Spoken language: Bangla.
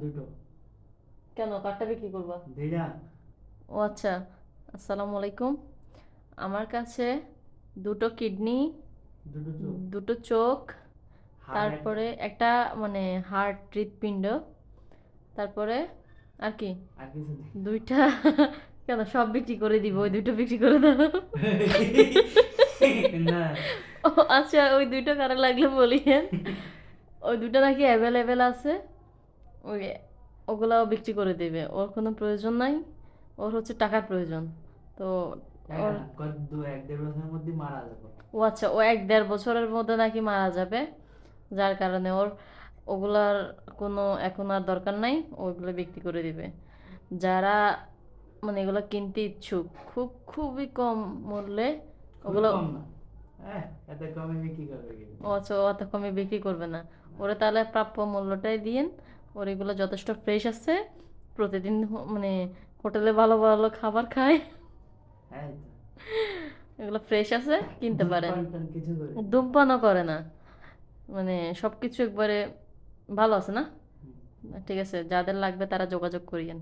দুটো। কেন কাঠটা বিক্রি করবা? দুইটা। ও আচ্ছা। আসসালামু আলাইকুম। আমার কাছে দুটো কিডনি, দুটো চোখ। দুটো চোখ, হাড় একটা। তারপরে একটা মানে হার্ট হৃৎপিণ্ড, তারপরে আর কি আর কিছু নেই। দুইটা কেন সব বিক্রি করে দিব, ওই দুটো বিক্রি করে দাও। না। ও আচ্ছা, ওই দুইটা কারো লাগলে বলিয়েন। ওই দুটো নাকি অ্যাভেলেবেল আছে, ওই ওগুলাও বিক্রি করে দেবে, ওর কোনো প্রয়োজন নাই, ওর হচ্ছে টাকার প্রয়োজন। তো টাকা ওর না, এক দেড় বছরের মধ্যে মারা যাবো। ও আচ্ছা, ও 1-1.5 বছরের মধ্যে নাকি মারা যাবে, যার কারণে ওর ওগুলার কোনো এখন আর দরকার নাই, ওইগুলো বিক্রি করে দিবে। যারা মানে এগুলো কিনতে ইচ্ছুক, খুবই কম মূল্যে খুবই ওগুলো। কম না। এত কমে বিক্রি করবে কি? ও আচ্ছা, ও অত কমে বিক্রি করবে না। ওরা তাহলে প্রাপ্য মূল্যটাই দিয়েন। ওর এগুলো যথেষ্ট ফ্রেশ আছে, প্রতিদিন মানে হোটেলে ভালো ভালো খাবার খায়, হ্যাঁ তো। এগুলো ফ্রেশ আছে, কিনতে দুধ পারেন। পান টান কিছু করে না। ধূমপানও করে না, মানে সব কিছু একবারে ভালো আছে না। হুম। ঠিক আছে, যাদের লাগবে তারা যোগাযোগ করিয়েন।